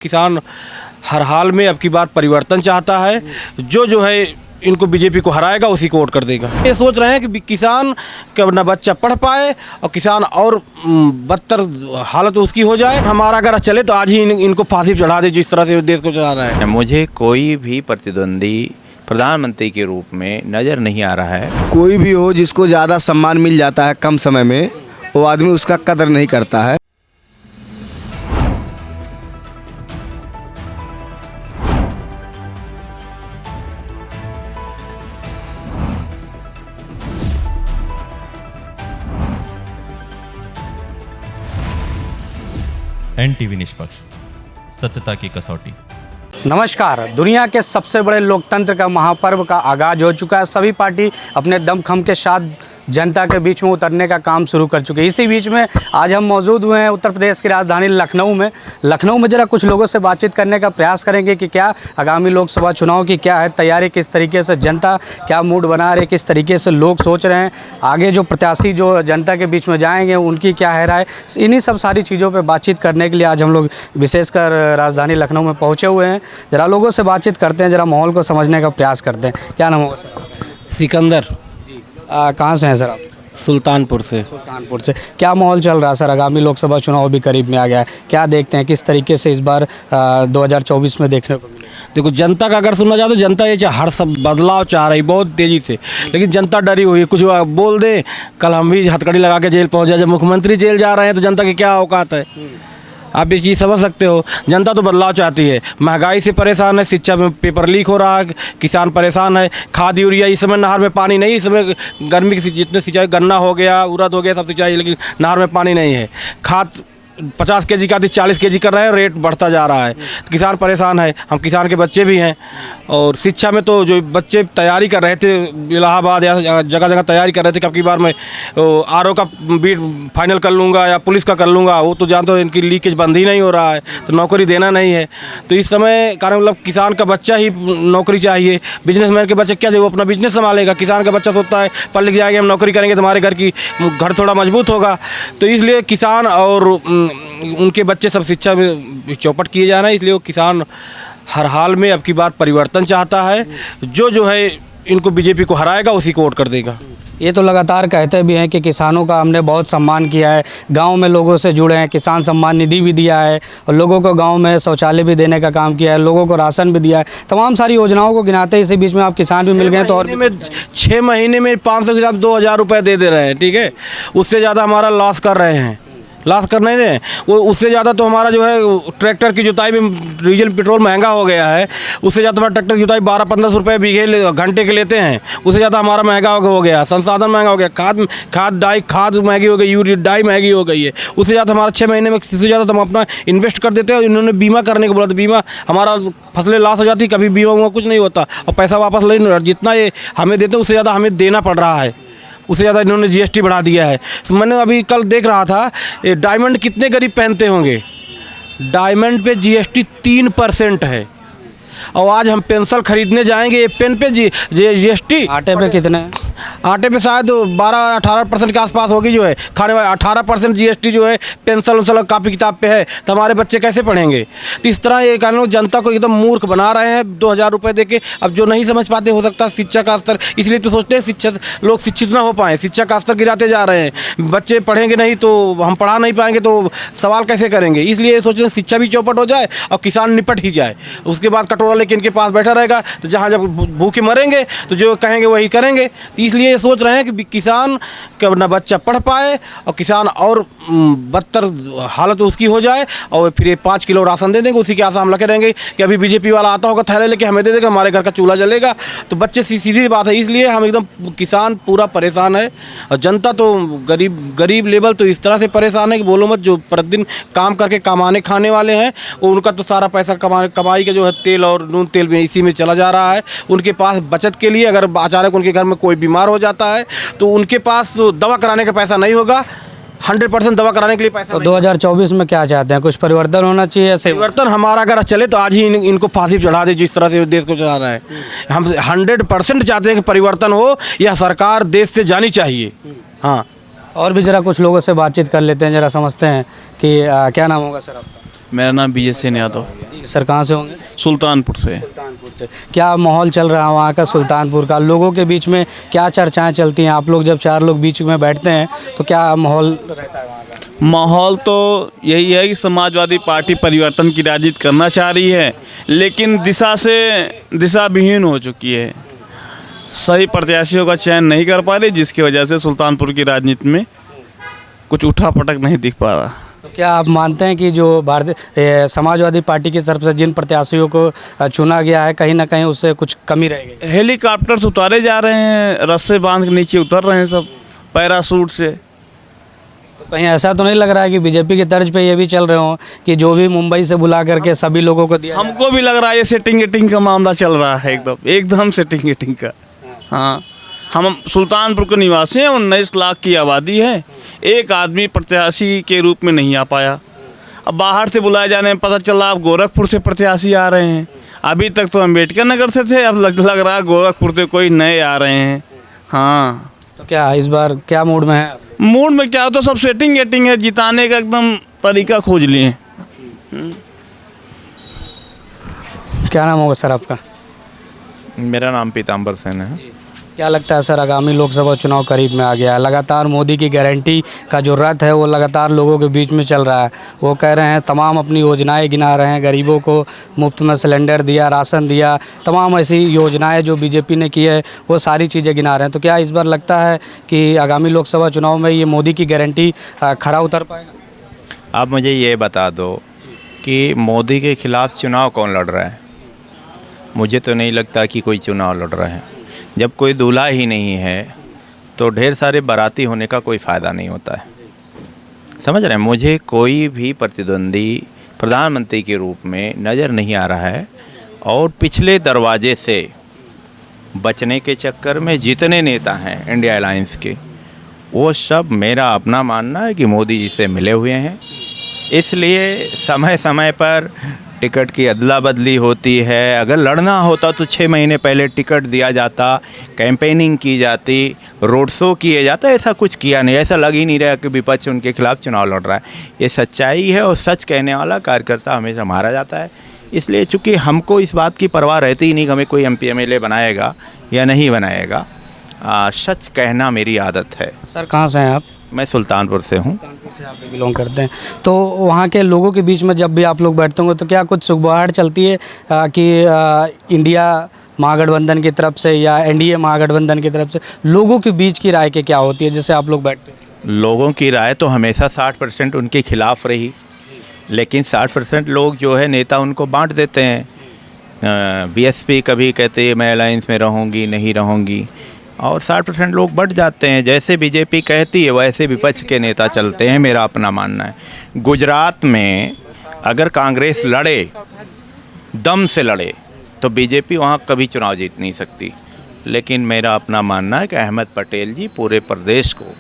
किसान हर हाल में अब की बार परिवर्तन चाहता है। जो है इनको बीजेपी को हराएगा उसी को वोट कर देगा। ये सोच रहे हैं कि किसान का अपना बच्चा पढ़ पाए और किसान और बदतर हालत उसकी हो जाए। हमारा अगर चले तो आज ही इनको फांसी चढ़ा दे जिस तरह से देश को चला रहा है। मुझे कोई भी प्रतिद्वंदी प्रधानमंत्री के रूप में नज़र नहीं आ रहा है। कोई भी हो जिसको ज़्यादा सम्मान मिल जाता है कम समय में, वो आदमी उसका कदर नहीं करता है। NTV निष्पक्ष, सत्यता की कसौटी। नमस्कार। दुनिया के सबसे बड़े लोकतंत्र का महापर्व का आगाज हो चुका है। सभी पार्टी अपने दमखम के साथ जनता के बीच में उतरने का काम शुरू कर चुके हैं। इसी बीच में आज हम मौजूद हुए हैं उत्तर प्रदेश की राजधानी लखनऊ में जरा कुछ लोगों से बातचीत करने का प्रयास करेंगे कि क्या आगामी लोकसभा चुनाव की क्या है तैयारी, किस तरीके से जनता क्या मूड बना रही है, किस तरीके से लोग सोच रहे हैं, आगे जो प्रत्याशी जो जनता के बीच में जाएंगे उनकी क्या है राय। इन्हीं सब सारी चीज़ों पर बातचीत करने के लिए आज हम लोग विशेषकर राजधानी लखनऊ में पहुँचे हुए हैं। ज़रा लोगों से बातचीत करते हैं, ज़रा माहौल को समझने का प्रयास करते हैं। क्या नाम होगा सर? सिकंदर। कहाँ से हैं सर आप? सुल्तानपुर से। सुल्तानपुर से। क्या माहौल चल रहा है सर? आगामी लोकसभा चुनाव भी करीब में आ गया है, क्या देखते हैं किस तरीके से इस बार 2024 में देखने को मिले? देखो, जनता का अगर सुनना चाहो तो जनता ये हर सब बदलाव चाह रही बहुत तेज़ी से, लेकिन जनता डरी हुई है। कुछ बोल दे, कल हम भी हथकड़ी लगा के जेल पहुंच जाए। जब मुख्यमंत्री जेल जा रहे हैं तो जनता की क्या औकात है? आप ये चीज़ समझ सकते हो। जनता तो बदलाव चाहती है। महंगाई से परेशान है, शिक्षा में पेपर लीक हो रहा है, किसान परेशान है। खाद यूरिया इस समय नहर में पानी नहीं, इस समय गर्मी की जितने सिंचाई, गन्ना हो गया, उड़द हो गया, सब सिंचाई, लेकिन नहर में पानी नहीं है। खाद 50 केजी का 40 केजी कर रहे हैं, रेट बढ़ता जा रहा है, किसान परेशान है। हम किसान के बच्चे भी हैं। और शिक्षा में तो जो बच्चे तैयारी कर रहे थे, इलाहाबाद या जगह जगह तैयारी कर रहे थे कि अब की बार मैं RO का बीट फाइनल कर लूँगा या पुलिस का कर लूँगा, वो तो जानते हो इनकी लीकेज बंद ही नहीं हो रहा है, तो नौकरी देना नहीं है। तो इस समय कारण मतलब किसान का बच्चा ही नौकरी चाहिए। बिजनेसमैन के बच्चे क्या चाहिए? वो अपना बिजनेस संभालेगा। किसान का बच्चा सोचता है पढ़ लिख जाएंगे, हम नौकरी करेंगे तो हमारे घर थोड़ा मजबूत होगा। तो इसलिए किसान और उनके बच्चे सब शिक्षा में चौपट किए जा रहे हैं। इसलिए वो किसान हर हाल में अब की बार परिवर्तन चाहता है। जो है इनको बीजेपी को हराएगा उसी को वोट कर देगा। ये तो लगातार कहते भी हैं कि किसानों का हमने बहुत सम्मान किया है, गांव में लोगों से जुड़े हैं, किसान सम्मान निधि भी दिया है और लोगों को गांव में शौचालय भी देने का काम किया है, लोगों को राशन भी दिया है, तमाम सारी योजनाओं को गिनाते हैं। इसी बीच में आप किसान भी मिल गए तो और 6 महीने में 500 के साथ 2000 रुपये दे रहे हैं, ठीक है। उससे ज़्यादा हमारा लॉस कर रहे हैं, लॉस करने ने वो उससे ज़्यादा तो हमारा जो है ट्रैक्टर की जुताई में डीजल पेट्रोल महंगा हो गया है। उससे ज़्यादा हमारा ट्रैक्टर की जुताई 12-15 रुपये बीघे घंटे के लेते हैं। उससे ज़्यादा हमारा महंगा हो गया, संसाधन महंगा हो गया, खाद महंगी हो गई, यूरिया डाई महंगी हो गई है। उससे ज़्यादा हमारा 6 महीने में इससे ज़्यादा तो हम अपना इन्वेस्ट कर देते हैं। इन्होंने बीमा करने को बोला तो बीमा हमारा फसलें लॉस हो जाती, कभी बीमा कुछ नहीं होता और पैसा वापस नहीं, जितना ये हमें देते हैं उससे ज़्यादा हमें देना पड़ रहा है। उससे ज़्यादा इन्होंने GST बढ़ा दिया है। मैंने अभी कल देख रहा था, डायमंड कितने गरीब पहनते होंगे। डायमंड पे GST 3% है। और आज हम पेंसिल खरीदने जाएंगे, पेन पे GST। आटे पे कितने हैं? आटे पे शायद 12-18% के आसपास होगी जो है खाने वाले। 18% GST जो है पेंसिल उंसल कापी किताब पे है, तो हमारे बच्चे कैसे पढ़ेंगे? तो इस तरह ये कानून जनता को एकदम मूर्ख बना रहे हैं 2000 रुपये दे के। अब जो नहीं समझ पाते, हो सकता है शिक्षा का स्तर, इसलिए तो सोचते हैं लोग शिक्षित ना हो पाएँ, शिक्षा का स्तर गिराते जा रहे हैं। बच्चे पढ़ेंगे नहीं तो हम पढ़ा नहीं पाएंगे तो सवाल कैसे करेंगे? इसलिए सोचते हैं शिक्षा भी चौपट हो जाए और किसान निपट ही जाए। उसके बाद कटोरा लेके इनके पास बैठा रहेगा, तो जहाँ जब भूखे मरेंगे तो जो कहेंगे वही करेंगे। तो इसलिए सोच रहे हैं कि किसान का अपना बच्चा पढ़ पाए और किसान और बदतर हालत उसकी हो जाए और फिर ये 5 किलो राशन दे देंगे। उसी के आशा हम लगे रहेंगे कि अभी बीजेपी वाला आता होगा, थैले लेके हमें दे देगा, हमारे घर का चूल्हा जलेगा। तो बच्चे सीधी बात है। इसलिए हम एकदम किसान पूरा परेशान है और जनता तो गरीब लेवल तो इस तरह से परेशान है कि बोलो मत। जो प्रतिदिन काम करके कमाने खाने वाले हैं, उनका तो सारा पैसा कमाई का जो है तेल और नून तेल में इसी में चला जा रहा है। उनके पास बचत के लिए अगर अचानक उनके घर में कोई बीमार हो जाता है तो उनके पास दवा कराने का पैसा नहीं होगा। 100% दवा कराने के लिए पैसा। तो 2024 में क्या चाहते हैं? कुछ परिवर्तन होना चाहिए? ऐसे परिवर्तन हमारा अगर चले तो आज ही इनको फांसी चढ़ा दे जिस तरह से देश को चला रहा है। हम 100% चाहते हैं कि परिवर्तन हो, यह सरकार देश से जानी चाहिए। हाँ, और भी ज़रा कुछ लोगों से बातचीत कर लेते हैं, ज़रा समझते हैं कि क्या नाम होगा सर आपका? मेरा नाम विजय सेन यादव, जी सर, कहाँ से होंगे? सुल्तानपुर से। सुल्तानपुर से। क्या माहौल चल रहा है वहाँ का सुल्तानपुर का? लोगों के बीच में क्या चर्चाएं चलती हैं? आप लोग जब 4 लोग बीच में बैठते हैं तो क्या माहौल रहता है वहाँ का? माहौल तो यही है कि समाजवादी पार्टी परिवर्तन की राजनीति करना चाह रही है, लेकिन दिशा विहीन हो चुकी है। सही प्रत्याशियों का चयन नहीं कर पा रही, जिसकी वजह से सुल्तानपुर की राजनीति में कुछ उठा पटक नहीं दिख पा रहा। तो क्या आप मानते हैं कि जो भारतीय समाजवादी पार्टी की तरफ से जिन प्रत्याशियों को चुना गया है, कहीं ना कहीं उससे कुछ कमी रह गई? हेलीकॉप्टर से उतारे जा रहे हैं, रस्से बांध के नीचे उतर रहे हैं सब पैराशूट से। तो कहीं ऐसा तो नहीं लग रहा है कि बीजेपी की तर्ज पे ये भी चल रहे हो कि जो भी मुंबई से बुला करके सभी लोगों को दिया? हमको भी लग रहा है ये सेटिंग का मामला चल रहा है, एकदम सेटिंग का। हाँ, हम सुल्तानपुर के निवासी हैं, 19 लाख की आबादी है, एक आदमी प्रत्याशी के रूप में नहीं आ पाया। अब बाहर से बुलाए जाने में पता चला आप गोरखपुर से प्रत्याशी आ रहे हैं। अभी तक तो अम्बेडकर नगर से थे, अब लग रहा है गोरखपुर से कोई नए आ रहे हैं। हाँ, तो क्या इस बार क्या मूड में है? मूड में क्या हो, तो सब सेटिंग है, जिताने का एकदम तरीका खोज लिए। क्या नाम होगा सर आपका? मेरा नाम पीताम्बर सेन है। क्या लगता है सर, आगामी लोकसभा चुनाव करीब में आ गया है, लगातार मोदी की गारंटी का जो रथ है वो लगातार लोगों के बीच में चल रहा है। वो कह रहे हैं, तमाम अपनी योजनाएं गिना रहे हैं, गरीबों को मुफ्त में सिलेंडर दिया, राशन दिया, तमाम ऐसी योजनाएं जो बीजेपी ने की है वो सारी चीज़ें गिना रहे हैं। तो क्या इस बार लगता है कि आगामी लोकसभा चुनाव में ये मोदी की गारंटी खरा उतर पाएगा? आप मुझे ये बता दो कि मोदी के खिलाफ चुनाव कौन लड़ रहा है? मुझे तो नहीं लगता कि कोई चुनाव लड़ रहा है। जब कोई दूल्हा ही नहीं है तो ढेर सारे बाराती होने का कोई फ़ायदा नहीं होता है। समझ रहे हैं? मुझे कोई भी प्रतिद्वंदी प्रधानमंत्री के रूप में नज़र नहीं आ रहा है, और पिछले दरवाजे से बचने के चक्कर में जितने नेता हैं इंडिया अलायंस के, वो सब मेरा अपना मानना है कि मोदी जी से मिले हुए हैं। इसलिए समय समय पर टिकट की अदला बदली होती है। अगर लड़ना होता तो 6 महीने पहले टिकट दिया जाता, कैंपेनिंग की जाती, रोड शो किए जाता। ऐसा कुछ किया नहीं। ऐसा लग ही नहीं रहा कि विपक्ष उनके खिलाफ चुनाव लड़ रहा है। ये सच्चाई है, और सच कहने वाला कार्यकर्ता हमेशा मारा जाता है। इसलिए चूँकि हमको इस बात की परवाह रहती ही नहीं कि हमें कोई MP MLA बनाएगा या नहीं बनाएगा। सच कहना मेरी आदत है। सर कहाँ से हैं आप? मैं सुल्तानपुर से हूँ। सुल्तानपुर से आप भी बिलोंग करते हैं। तो वहाँ के लोगों के बीच में जब भी आप लोग बैठते होंगे तो क्या कुछ सुगबुगाहट चलती है कि इंडिया महागठबंधन की तरफ से या NDA महागठबंधन की तरफ से? लोगों के बीच की राय के क्या होती है जैसे आप लोग बैठते हैं? लोगों की राय तो हमेशा 60% उनके खिलाफ रही, लेकिन 60% लोग जो है नेता उनको बांट देते हैं। BSP कभी कहते हैं मैं अलायंस में रहूँगी, नहीं रहूँगी, और 60% लोग बढ़ जाते हैं। जैसे BJP कहती है वैसे विपक्ष के नेता चलते हैं, मेरा अपना मानना है। गुजरात में अगर कांग्रेस लड़े, दम से लड़े, तो BJP वहाँ कभी चुनाव जीत नहीं सकती। लेकिन मेरा अपना मानना है कि अहमद पटेल जी पूरे प्रदेश को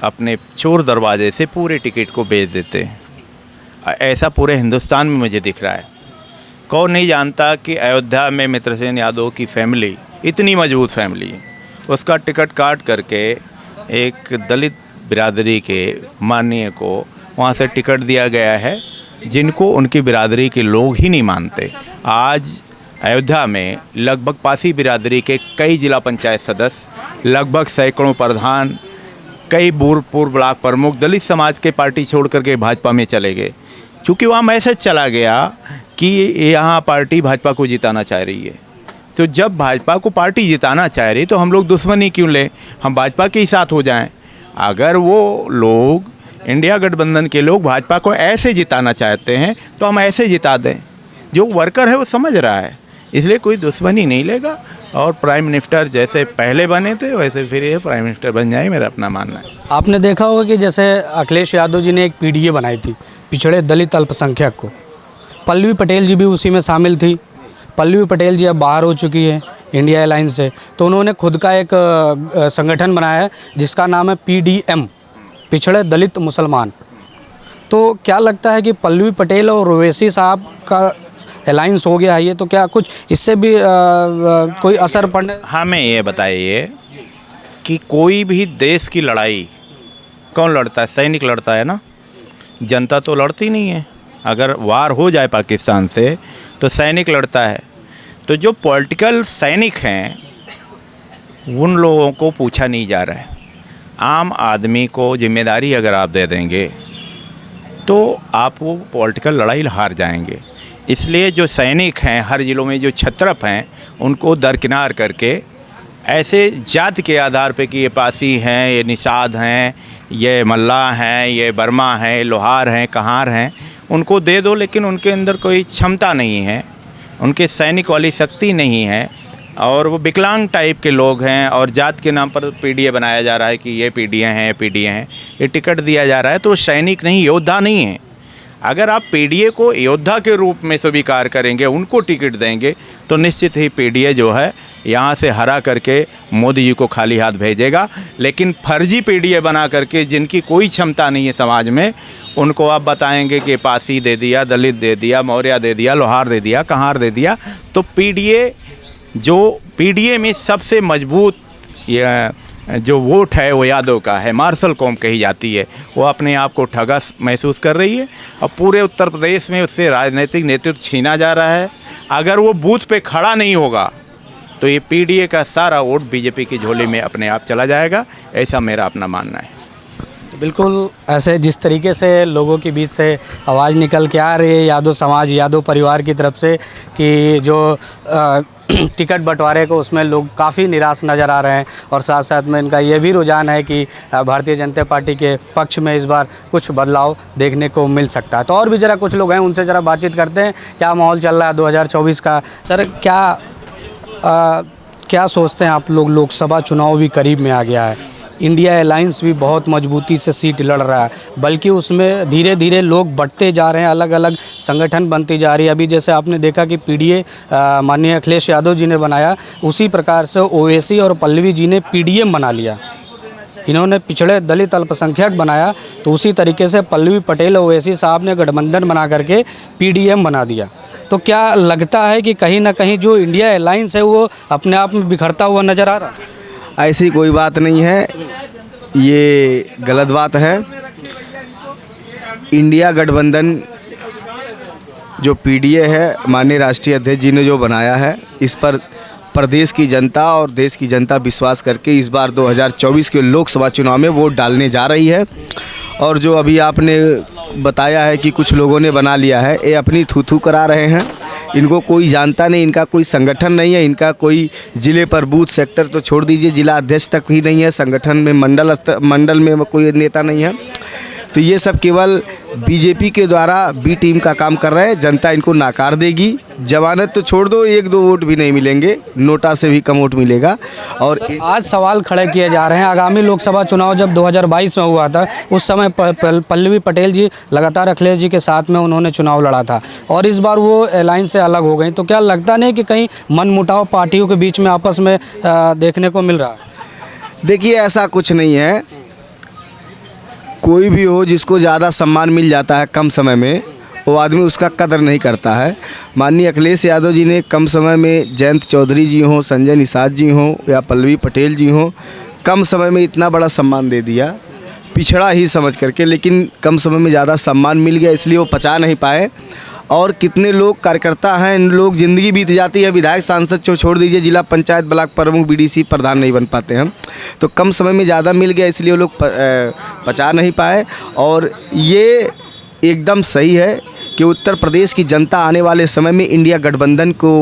अपने चोर दरवाजे से पूरे टिकट को बेच देते हैं। ऐसा पूरे हिंदुस्तान में मुझे दिख रहा है। कौन नहीं जानता कि अयोध्या में मित्रसेन यादव की फैमिली इतनी मजबूत फैमिली है, उसका टिकट काट करके एक दलित बिरादरी के माननीय को वहाँ से टिकट दिया गया है, जिनको उनकी बिरादरी के लोग ही नहीं मानते। आज अयोध्या में लगभग पासी बिरादरी के कई जिला पंचायत सदस्य, लगभग सैकड़ों प्रधान, कई पूर्व ब्लॉक प्रमुख दलित समाज के पार्टी छोड़ करके भाजपा में चले गए, क्योंकि वहाँ मैसेज चला गया कि यहाँ पार्टी भाजपा को जिताना चाह रही है। तो जब भाजपा को पार्टी जिताना चाह रही तो हम लोग दुश्मनी क्यों लें? हम भाजपा के ही साथ हो जाएं। अगर वो लोग, इंडिया गठबंधन के लोग भाजपा को ऐसे जिताना चाहते हैं तो हम ऐसे जिता दें। जो वर्कर है वो समझ रहा है, इसलिए कोई दुश्मनी नहीं लेगा। और प्राइम मिनिस्टर जैसे पहले बने थे वैसे फिर ये प्राइम मिनिस्टर बन जाए, मेरा अपना मानना है। आपने देखा होगा कि जैसे अखिलेश यादव जी ने एक PDA बनाई थी पिछड़े दलित अल्पसंख्यक को, पल्लवी पटेल जी भी उसी में शामिल थी। पल्लवी पटेल जी अब बाहर हो चुकी है इंडिया अलायंस से, तो उन्होंने खुद का एक संगठन बनाया है जिसका नाम है PDM, पिछड़े दलित मुसलमान। तो क्या लगता है कि पल्लवी पटेल और ओवैसी साहब का अलायंस हो गया है ये, तो क्या कुछ इससे भी कोई असर पड़ने? हमें ये बताइए कि कोई भी देश की लड़ाई कौन लड़ता है? सैनिक लड़ता है ना। जनता तो लड़ती नहीं है। अगर वार हो जाए पाकिस्तान से तो सैनिक लड़ता है। तो जो पॉलिटिकल सैनिक हैं उन लोगों को पूछा नहीं जा रहा है। आम आदमी को जिम्मेदारी अगर आप दे देंगे तो आप वो पॉलिटिकल लड़ाई हार जाएंगे। इसलिए जो सैनिक हैं हर ज़िलों में, जो छत्रप हैं, उनको दरकिनार करके ऐसे जाति के आधार पे कि ये पासी हैं, ये निषाद हैं, ये मल्लाह हैं, ये बर्मा हैं, लोहार हैं, कहार हैं, उनको दे दो। लेकिन उनके अंदर कोई क्षमता नहीं है, उनके सैनिक वाली शक्ति नहीं है और वो विकलांग टाइप के लोग हैं। और जात के नाम पर पीडीए बनाया जा रहा है कि ये पीडीए हैं, पीडीए हैं, ये टिकट दिया जा रहा है। तो सैनिक नहीं, योद्धा नहीं है। अगर आप पीडीए को योद्धा के रूप में स्वीकार करेंगे, उनको टिकट देंगे, तो निश्चित ही पीडीए जो है यहाँ से हरा करके मोदी जी को खाली हाथ भेजेगा। लेकिन फर्जी पीडीए बना करके जिनकी कोई क्षमता नहीं है समाज में, उनको आप बताएंगे कि पासी दे दिया, दलित दे दिया, मौर्य दे दिया, लोहार दे दिया, कहार दे दिया। तो पीडीए में सबसे मजबूत जो वोट है वो यादव का है। मार्शल कौम कही जाती है। वो अपने आप को ठगा महसूस कर रही है और पूरे उत्तर प्रदेश में उससे राजनीतिक नेतृत्व छीना जा रहा है। अगर वो बूथ पे खड़ा नहीं होगा तो ये पीडीए का सारा वोट बीजेपी की झोली में अपने आप चला जाएगा। ऐसा मेरा अपना मानना है। बिल्कुल ऐसे जिस तरीके से लोगों के बीच से आवाज़ निकल के आ रही है यादव समाज, यादव परिवार की तरफ से कि जो टिकट बंटवारे को उसमें लोग काफ़ी निराश नज़र आ रहे हैं। और साथ साथ में इनका ये भी रुझान है कि भारतीय जनता पार्टी के पक्ष में इस बार कुछ बदलाव देखने को मिल सकता है। तो और भी ज़रा कुछ लोग हैं, उनसे ज़रा बातचीत करते हैं। क्या माहौल चल रहा है 2024 का? सर क्या सोचते हैं आप लोग? लोकसभा चुनाव भी करीब में आ गया है, इंडिया अलायंस भी बहुत मजबूती से सीट लड़ रहा है, बल्कि उसमें धीरे धीरे लोग बढ़ते जा रहे हैं, अलग अलग संगठन बनती जा रही है। अभी जैसे आपने देखा कि पीडीए माननीय अखिलेश यादव जी ने बनाया, उसी प्रकार से ओवैसी और पल्लवी जी ने पीडीएम बना लिया। इन्होंने पिछड़े दलित अल्पसंख्यक बनाया, तो उसी तरीके से पल्लवी पटेल और ओवैसी साहब ने गठबंधन बना करके पीडीएम बना दिया। तो क्या लगता है कि कहीं ना कहीं जो इंडिया अलायंस है वो अपने आप में बिखरता हुआ नज़र आ रहा है? ऐसी कोई बात नहीं है, ये गलत बात है। इंडिया गठबंधन जो पीडीए है, माननीय राष्ट्रीय अध्यक्ष जी ने जो बनाया है, इस पर प्रदेश की जनता और देश की जनता विश्वास करके इस बार 2024 के लोकसभा चुनाव में वोट डालने जा रही है। और जो अभी आपने बताया है कि कुछ लोगों ने बना लिया है, ये अपनी थू करा रहे हैं। इनको कोई जानता नहीं, इनका कोई संगठन नहीं है, इनका कोई ज़िले पर बूथ सेक्टर तो छोड़ दीजिए, जिला अध्यक्ष तक भी नहीं है, संगठन में मंडल में कोई नेता नहीं है। तो ये सब केवल बीजेपी के द्वारा बी टीम का काम कर रहे हैं। जनता इनको नाकार देगी। जमानत तो छोड़ दो, 1-2 वोट भी नहीं मिलेंगे, नोटा से भी कम वोट मिलेगा। और आज सवाल खड़े किए जा रहे हैं, आगामी लोकसभा चुनाव जब 2022 में हुआ था, उस समय पल्लवी पटेल जी लगातार अखिलेश जी के साथ में उन्होंने चुनाव लड़ा था, और इस बार वो अलायंस से अलग हो गई। तो क्या लगता नहीं कि कहीं मनमुटाव पार्टियों के बीच में आपस में देखने को मिल रहा है? देखिए, ऐसा कुछ नहीं है। कोई भी हो, जिसको ज़्यादा सम्मान मिल जाता है कम समय में, वो आदमी उसका कदर नहीं करता है। माननीय अखिलेश यादव जी ने कम समय में जयंत चौधरी जी हों, संजय निषाद जी हों या पल्लवी पटेल जी हों, कम समय में इतना बड़ा सम्मान दे दिया, पिछड़ा ही समझ करके। लेकिन कम समय में ज़्यादा सम्मान मिल गया, इसलिए वो पचा नहीं पाए। और कितने लोग कार्यकर्ता हैं, इन लोग ज़िंदगी बीत जाती है, विधायक सांसद छोड़ दीजिए, जिला पंचायत ब्लॉक प्रमुख बीडीसी प्रधान नहीं बन पाते हैं। तो कम समय में ज़्यादा मिल गया, इसलिए वो लोग पचा नहीं पाए। और ये एकदम सही है कि उत्तर प्रदेश की जनता आने वाले समय में इंडिया गठबंधन को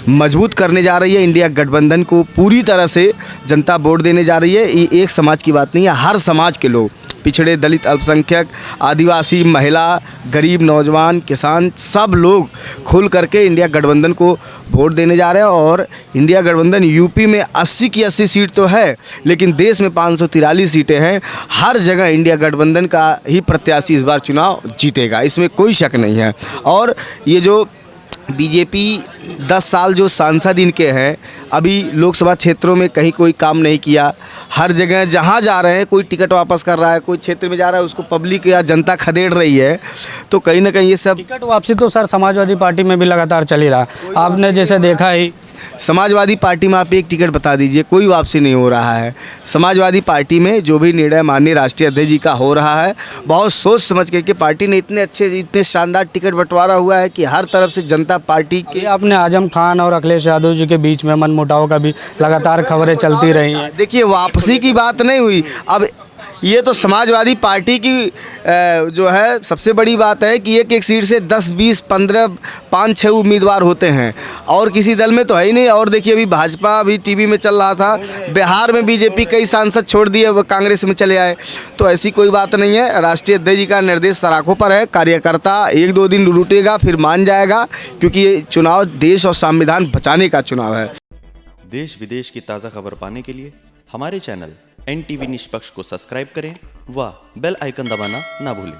मजबूत करने जा रही है। इंडिया गठबंधन को पूरी तरह से जनता वोट देने जा रही है। ये एक समाज की बात नहीं है, हर समाज के लोग, पिछड़े, दलित, अल्पसंख्यक, आदिवासी, महिला, गरीब, नौजवान, किसान, सब लोग खुल करके इंडिया गठबंधन को वोट देने जा रहे हैं। और इंडिया गठबंधन यूपी में 80 की 80 सीट तो है, लेकिन देश में 543 सीटें हैं। हर जगह इंडिया गठबंधन का ही प्रत्याशी इस बार चुनाव जीतेगा, इसमें कोई शक नहीं है। और ये जो बीजेपी 10 साल जो सांसद इनके हैं, अभी लोकसभा क्षेत्रों में कहीं कोई काम नहीं किया। हर जगह जहाँ जा रहे हैं, कोई टिकट वापस कर रहा है, कोई क्षेत्र में जा रहा है, उसको पब्लिक या जनता खदेड़ रही है। तो कहीं ना कहीं ये सब टिकट वापसी तो सर समाजवादी पार्टी में भी लगातार चल ही रहा। आपने जैसे देखा ही समाजवादी पार्टी में आप एक टिकट बता दीजिए, कोई वापसी नहीं हो रहा है। समाजवादी पार्टी में जो भी निर्णय माननीय राष्ट्रीय अध्यक्ष जी का हो रहा है, बहुत सोच समझ के, कि पार्टी ने इतने अच्छे इतने शानदार टिकट बंटवारा हुआ है कि हर तरफ से जनता पार्टी के। ये आपने आजम खान और अखिलेश यादव जी के बीच में मनमुटाव का भी लगातार खबरें चलती रही हैं। देखिए, वापसी की बात नहीं हुई। अब ये तो समाजवादी पार्टी की जो है सबसे बड़ी बात है कि एक एक सीट से 10, 20, 15, 5-6 उम्मीदवार होते हैं, और किसी दल में तो है ही नहीं। और देखिए, अभी भाजपा भी टीवी में चल रहा था, बिहार में बीजेपी कई सांसद छोड़ दिए, वो कांग्रेस में चले आए। तो ऐसी कोई बात नहीं है। राष्ट्रीय अध्यक्ष जी का निर्देश सराखों पर है। कार्यकर्ता 1-2 दिन रुटेगा, फिर मान जाएगा, क्योंकि ये चुनाव देश और संविधान बचाने का चुनाव है। देश विदेश की ताज़ा खबर पाने के लिए हमारे चैनल NTV निष्पक्ष को सब्सक्राइब करें व बेल आइकन दबाना ना भूलें।